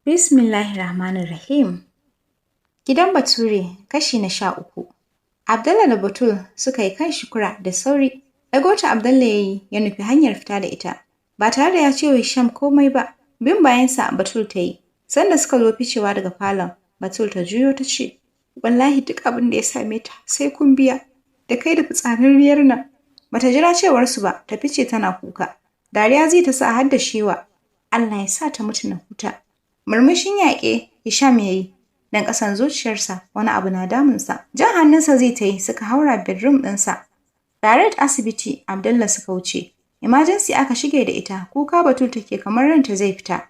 Bismillahirrahmanirrahim. Gidan Bature kashi na 13. Abdallah da Batul suka yi kan Shukura da sauri. Ɗago ta Abdallah ya yi ya nufi hanyar fita da ita. Ba tare da ya ce wa Hisham komai ba, bin bayansa Batul ta yi. Sanda suka zo ficewa daga falon, Batul ta juyo ta ce, Wallahi duk abin da ya same ta sai kun biya. Da kai da fitsararriyar nan. Bata jira cewarsu ba, ta fice tana kuka. Dariya zai ta sa har da shewa. Allah ya sa ta mutu na huta. Murmushin yaƙe Hisham ya yi, dan ƙasan zuciyarsa wani abu na damunsa. Jan hannunsa zai ta yi suka haura bedroom ɗinsa. Direct asibiti Abdullah suka wuce. Emergency aka shige da ita, kuka Batul take kamar ranta zai fita.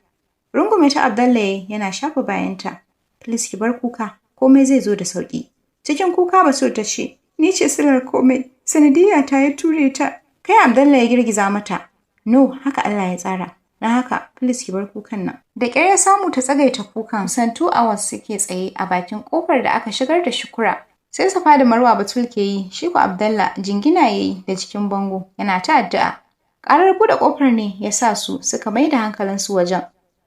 Rungume ta Abdullah yana shafa bayanta. Please ki bar kuka, komai zai zo da sauƙi. Cikin kuka Batul ta ce, Ni ce silar komai, sanadiyya ta ya ture ta. Kai Abdullah ya girgiza mata. No, haka Allah ya tsara. Na haka, please ki bar kukan nan. Da ƙyar ya samu ta tsagaita kukan, san 2 hours suke tsaye a bakin ƙofar da aka shigar da Shukura. Sai Safa da Marwa Batul ke yi, shi ko Abdallah jingina ya yi da cikin bango, yana ta addu'a. Ƙarar buɗe ƙofar ne ya sa su suka mai da hankalinsu wajen.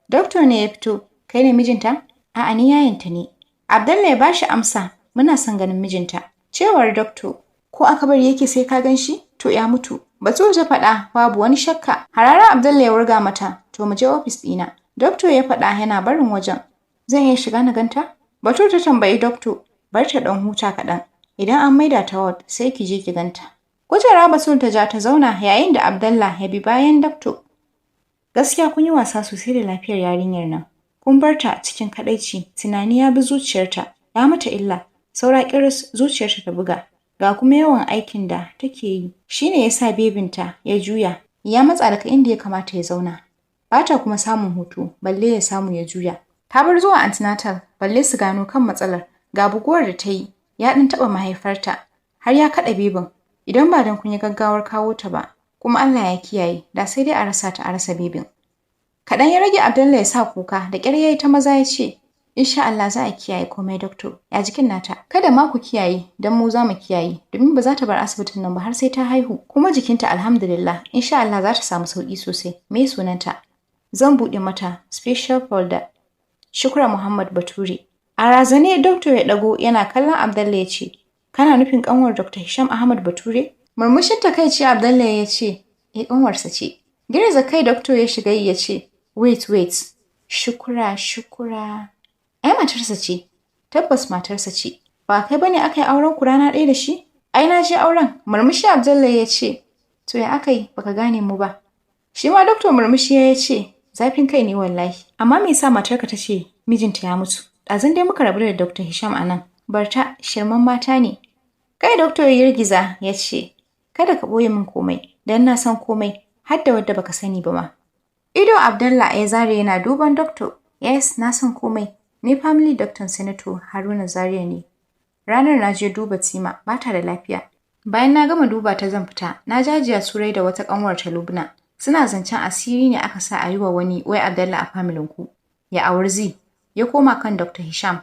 Doktor ne ya fito, kai ne mijinta? A'a ni yayinta ne. Abdallah ya ba shi amsa, muna son ganin mijinta. Cewar doktor, ko aka bari yake sai ka gan shi? To ya mutu. Batul ta faɗa babu wani shakka. Harara Abdallah ya wurga mata, to mu je ofis ɗina. Doktor ya faɗa yana barin wajen. Zan iya shiga na ganta? Batul ta tambayi doktor, bar ta ɗan huta kaɗan. Idan an maida ta ward sai ki je ki ganta. Kujera Batul ta ja ta zauna yayin da Abdallah ya bi bayan doktor. Gaskiya kun yi wasa sosai da lafiyar yarinyar nan. Kun bar ta cikin kaɗaici, tunani ya bi zuciyarta, ya mata illa. Saura ƙiris zuciyarta ta buga. Ga kuma yawan aikin da take yi. Shi ne ya sa bebinta ya juya, ya matsa daga inda ya kamata ya zauna. Ba ta kuma samun hutu, balle ya samu ya juya. Ta bar zuwa antenatal, balle su gano kan matsalar. Ga buguwar da ta yi, ya ɗan taɓa mahaifarta, har ya kaɗa bebin. Idan ba don kun yi gaggawar kawo ta ba, kuma Allah ya kiyaye, da sai dai a rasa ta a rasa bebin. Kaɗan ya rage Abdallah ya sa kuka, da ƙyar ya yi ta maza ya ce, Insha Allah za a kiyaye komai doktor. Ya jikin nata? Kada ma ku kiyaye, don mu za mu kiyaye, domin ba za ta bar asibitin nan ba har sai ta haihu. Kuma jikinta alhamdulillah, insha Allah za ta samu sauƙi sosai. Me sunanta? Zan buɗe mata special folder. Shukra Muhammad Bature. A razane doktor ya ɗago yana kallon Abdallah ya ce, Kana nufin ƙanwar Dr. Hisham Ahmad Bature? Murmushin takaici Abdallah ya ce, ƙanwarsa ce. Girgiza kai doktor ya shiga ya ce, Wait. Shukura. Ai matarsa ce, tabbas matarsa ce. Ba kai bane aka yi auren ku rana ɗaya da shi? Ai na je auren, murmushi Abdallah ya ce, To ya aka yi baka gane mu ba? Shi ma doktor murmushi ya ce, Zafin kai ne wallahi. Amma me yasa matarka ta ce mijinta ya mutu? Ɗazun dai muka rabu da Dr. Hisham a nan. Barta, shirman mata ne. Kai doktor ya girgiza ya ce, Kada ka ɓoye min komai, don na san komai, har da wadda baka sani ba ma. Ido Abdallah ya zare yana duban doktor. Yes, na san komai. Ni family doctor Senator Haruna Zaria ne. Ranar na je duba Tima, ba ta da lafiya. Bayan na gama duba ta zan fita, na jajiya Surai da wata kanwar ta Lubna. Suna zancen asiri ne aka sa a yi wa wani wai Abdallah a familin ku. Ya aurzi, ya koma kan Dr. Hisham.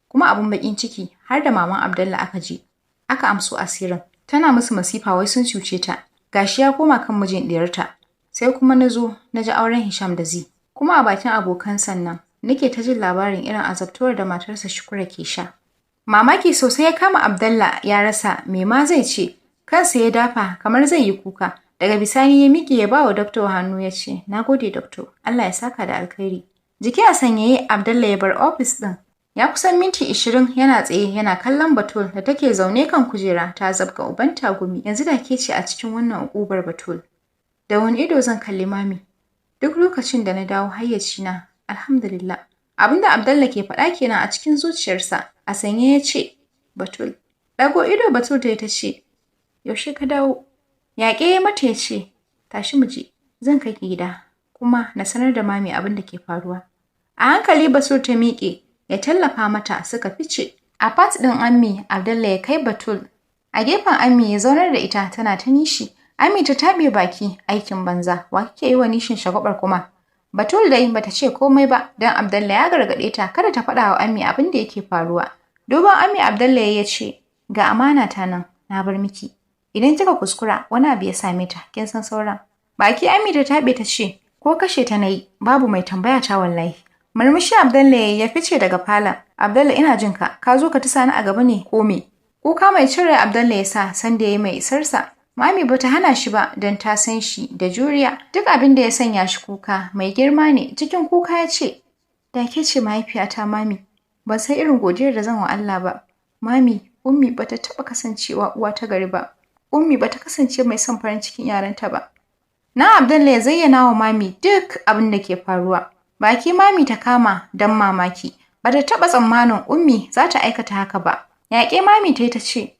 Kuma abun bakin ciki har da maman Abdallah aka je. Aka amso asirin. Tana musu masifa wai sun cuce ta. Gashi ya koma kan mijin ɗiyarta. Sai kuma na zo na ji auren Hisham da Zi. Kuma a bakin abokan sannan nake ta jin labarin irin azabtuwar da matarsa Shukura ke sha. Mamaki sosai ya kama Abdallah ya rasa me ma zai ce. Kansa ya dafa kamar zai yi kuka. Daga bisani ya miƙe ya bawa doktor hannu ya ce, Nagode doktor, Allah ya saka da alkhairi. Jiki a sanyaye Abdallah ya bar ofis ɗin. Ya kusan minti 20 yana tsaye yana kallon Batul da take zaune kan kujera ta zabga uban tagumi. Yanzu da ke ce a cikin wannan uƙubar Batul. Da wani ido zan kalli mami. Duk lokacin da na dawo hayyacina, alhamdulillah. Abinda Abdallah ke faɗa kenan a cikin zuciyarsa, a sanye ya ce, Batul. Ɗago ido Batul ta ce, Yaushe ka dawo? Yaƙe ya mata ya ce, Tashi mu je, zan kai ki gida, kuma na sanar da mami abin da ke faruwa. A hankali Batul ta miƙe, ya tallafa mata suka fice. A fat ɗin Ammi, Abdallah ya kai Batul. A gefen Ammi ya zaunar da ita tana ta nishi. Ammi ta taɓe baki, aikin banza, wa kike yi wa nishin shagwabar kuma? Batul dai bata ce komai ba, don Abdallah ya gargaɗe ta kada ta faɗa wa Ammi abin da yake faruwa. Duban Ammi Abdallah ya ce, Ga amana ta nan, na bar miki. Idan kika kuskura wani abu ya same ta, kin san sauran. Baki Ammi ta taɓe ta ce, ko kashe ta nayi, babu mai tambaya ta wallahi. Murmushi Abdalla ya fice daga falon. Abdalla ina jin ka zo ka tusa ni a gaba ne ko me? Kuka mai cire Abdalla ya sa sanda yayi mai isarsa. Mami bata hana shi ba don ta san shi da juriya. Duk abin da ya sanya shi kuka mai girma ne. Cikin kuka ya ce, da ke ce mahaifiyata mami, ban san irin godiyar da zan wa Allah ba. Mami, Ummi bata taɓa kasancewa uwa ta gari ba. Ummi bata kasance mai son farin cikin yaranta ba. Na Abdalla ya zayyana wa mami duk abin da ke faruwa. Baki mami ta kama don mamaki. Bata taɓa tsammanin Ummi za ta aikata haka ba. Yaƙe mami ta yi ta ce,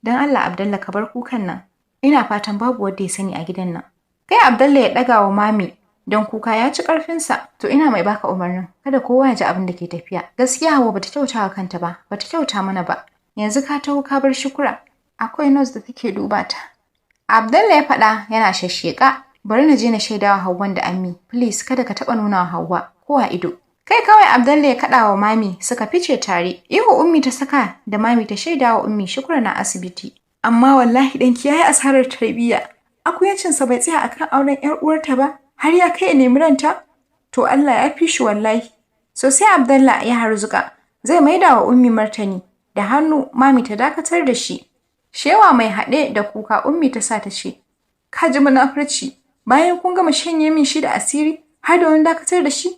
don Allah Abdalla ka bar kukan nan. Ina fatan babu wanda ya sani a gidan nan. Kai Abdalla ya ɗaga wa mami don kuka ya ci ƙarfinsa. To ina mai baka umarnin kada kowa ya ji abin da ke tafiya. Gaskiya Hauwa bata kyauta wa kanta ba, bata kyauta mana ba. Yanzu ka taho ka bar Shukura. Akwai nurse da take duba ta. Abdalla ya faɗa yana shashsheka. Bari na je na shaidawa Hauwan da Ammi. Please kada ka taɓa nuna wa Hauwa ko a ido. Kai kawai Abdalla ya kaɗa wa mami suka fice tare. Ihu Ummi ta saka da mami ta shaidawa Ummi Shukura na asibiti. Amma wallahi ɗanki ya yi asarar tarbiyya. Akuyancinsa bai tsaya akan auren 'yar uwarta ba, har ya kai ya nemi ranta? To Allah ya fi shi wallahi. Sosai Abdalla ya harzuka. Zai maida wa Ummi martani. Da hannu mami ta dakatar da shi. Shewa mai haɗe da kuka Ummi ta sa ta ce, ka ji munafurci, bayan kun gama shanye min shi da asiri, har da wani dakatar da shi?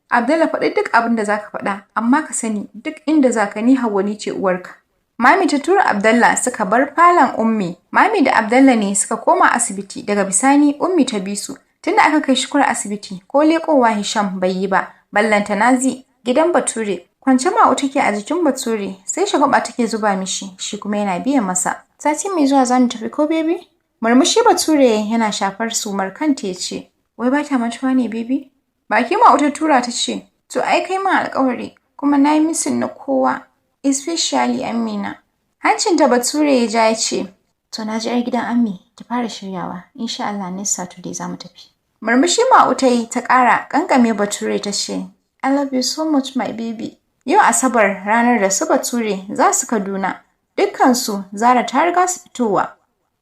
Abdalla faɗi duk abin da zaka faɗa, amma ka sani duk inda zaka ni Hauwa ni ce uwarka. Mami ta tura Abdalla suka bar falon Ummi. Mami da Abdalla ne suka koma asibiti. Daga bisani Ummi ta bi su. Tunda aka kai Shukura asibiti, ko leƙowa Hisham bai yi ba. Ballanta Nazi gidan Bature. Kwance Ma'u take a jikin Bature, sai shagwaba take zuba mishi, shi kuma yana biyan masa. Sati mai zuwa za mu tafi ko baby? Murmushi Bature yana shafar sumar kanta ya ce, wai ba ta mantuwa ne baby? Baki Ma'u ta tura ta ce, to ai kai ma alƙawari, kuma na yi misin na kowa. Especially Amina. Hancinta Bature ya ja ya ce, to na ji 'yar gidan Ammi, ki fara shiryawa, insha Allah next Saturday za mu tafi. Murmushi Ma'u ta yi ta ƙara ƙanƙame Bature ta ce, I love you so much my baby. Yau Asabar ranar da su Bature za su Kaduna. Dukkansu Zara ta riga su fitowa.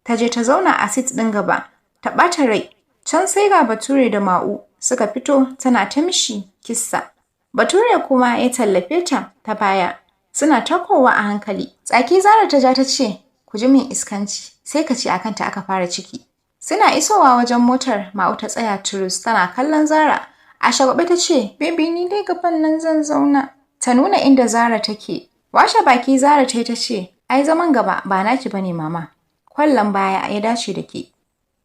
Ta je ta zauna a sit ɗin gaba, ta ɓata rai. Can sai ga Bature da Ma'u suka fito tana ta mishi kissa. Bature kuma ya tallafe ta ta baya. Suna takowa a hankali. Tsaki Zara ta ja ta ce, ku ji min iskanci, sai ka ce akan ta aka fara ciki. Suna isowa wajen motar Ma'u ta tsaya turus tana kallon Zara. A shagwabe ta ce, baby ni dai gaban nan zan zauna. Ta nuna inda Zara take. Washe baki Zara ta yi ta ce, ai zaman gaba ba naki bane mama. Kwallon baya ya dace da ke.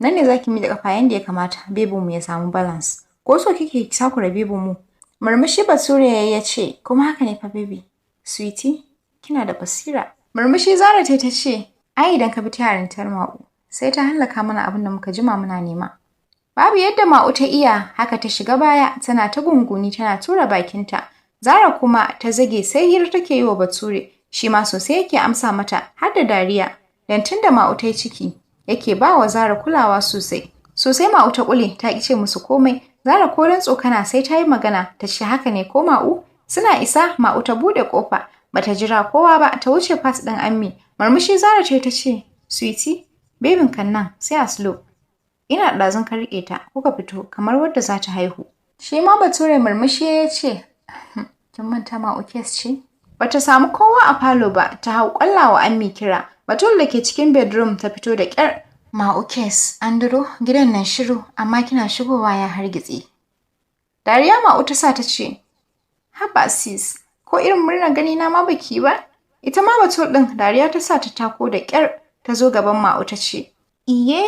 Nan ne zaki miƙa kafa yanda ya kamata, bebinmu ya samu balance. Ko so kike ki sakura bebinmu? Murmushi Bature ya ce, kuma haka ne fa baby. Sweetie, kina da basira. Murmushi Zara ta ce, ai idan ka bi ta yarintar Ma'u, sai ta hallaka mana abin da muka jima muna nema. Babu yadda Ma'u ta iya, haka ta shiga baya, tana ta gunguni tana tura bakinta. Zara kuma ta zage sai hira take yi wa Bature, shi ma sosai yake amsa mata har da dariya. Dan tunda Ma'u ta yi ciki, yake ba wa Zara kulawa sosai. Sosai Ma'u ta kule ta ki ce musu komai. Zara ko dan tsokana sai ta yi magana, ta ce haka ne ko Ma'u? Suna isa Ma'u ta bude kofa, bata jira kowa ba ta wuce fas ɗin Ammi. Murmushi Zara ce ta ce, "Sweetie, bebin kan nan sai a slow. Ina ɗazun ka riƙe ta, kuka fito kamar wadda za ta haihu." Shi ma Bature murmushi ya ce, "Kin manta Ma'u kes ce?" Bata samu kowa a falo ba, ta hau ƙwallawa Ammi kira. Batul da ke cikin bedroom ta fito da ƙyar. "Ma'u kes, an duro, gidan nan shiru, amma kina shigowa ya hargitse." Dariya Ma'u ta sa ta ce, "Haba sis, ko irin murnar gani na ma baki ba?" Ita ma Batul ɗin dariya ta sa ta tako da ƙyar ta zo gaban Ma'u ta ce, "Iye,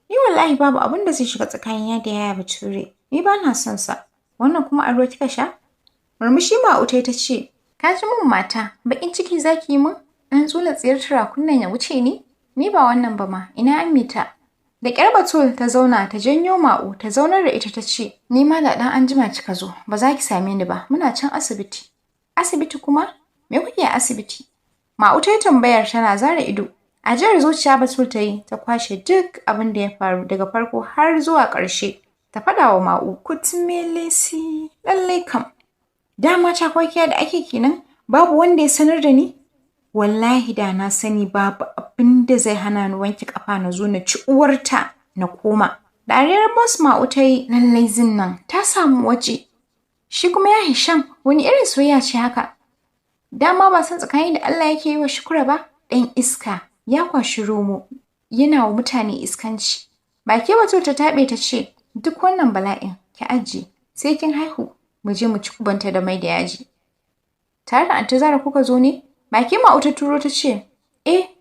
ni wallahi babu abin da zai shiga tsakanina da yaya Bature, ni ba na son sa. Wannan kuma a ruwa kika sha?" Murmushi Ma'u ta ce, "Ka ji min mata, baƙin ciki zaki yi min? An tsula tsiyar turakun nan ya wuce ni? Ni ba wannan ba ma, ina Amita." Da ƙyar Batul ta zauna ta janyo Ma'u ta zaunar da ita ta ce, "Ni ma da ɗan anjima kika zo, ba za ki same ni ba, muna can asibiti." "Asibiti kuma? Me kuke a asibiti?" Ma'u ta yi tambayar tana zara ido. Ajiyar zuciya Batul ta yi ta kwashe duk abin da ya faru daga farko har zuwa ƙarshe. Ta faɗa wa Ma'u, "Kutumelesi, lallai kam. Dama cakwakiya da ake kenan, babu wanda ya sanar da ni? Wallahi da na sani babu abin da zai hana ni wanke kafa na zo na ci uwarta na koma." Dariyar Boss Ma'u ta yi, "Lallai zinnan ta samu waje." Shi kuma ya Hisham wani irin soyayya ce haka? Dama ba san tsakani da Allah yake yi wa Shukura ba? Ɗan iska ya kwashi romo yana wa mutane iskanci. Baki Bature ta taɓe ta ce, duk wannan bala'in ki ajiye sai kin haihu mu je mu ci kubanta da mai da yaji. Tare da Anti Zara kuka zo ne? Baki Ma'u ta turo ta ce,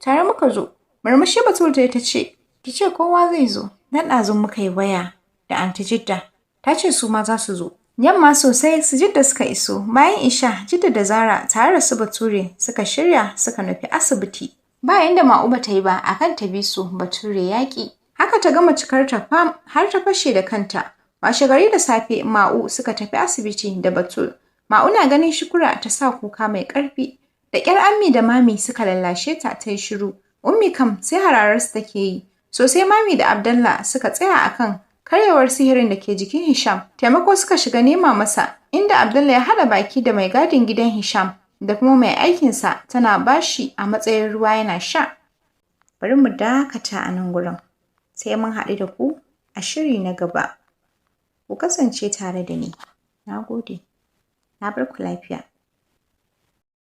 tare muka zo. Murmushi Bature ta ce, ki ce kowa zai zo. Dan ɗazun muka yi waya da Anti Jidda. Ta ce su ma za su zo. Yamma sosai su Jidda suka iso. Bayan Isha, Jidda da Zara tare da su Bature suka shirya suka nufi asibiti. Ba inda Ma'u ba ta yi ba akan ta bi su Bature yaƙi. Haka ta gama cikar ta fam har ta fashe da kanta. Washe gari da safe Ma'u suka tafi asibiti da Batul. Ma'u na ganin Shukura ta sa kuka mai ƙarfi. Da ƙyar Ammi da Mami suka lallashe ta ta yi shiru. Ummi kam sai hararsu take yi. Sosai Mami da Abdallah suka tsaya akan karyewar sihirin da ke jikin Hisham. Taimako suka shiga nema masa, inda Abdallah ya haɗa baki da mai gadin gidan Hisham da kuma mai aikinsa tana bashi a matsayin ruwa yana sha. Bari mu dakata a nan gurin. Sai mun haɗu da ku a shiri na gaba. Ku kasance tare da ni. Na gode. Na bar ku lafiya.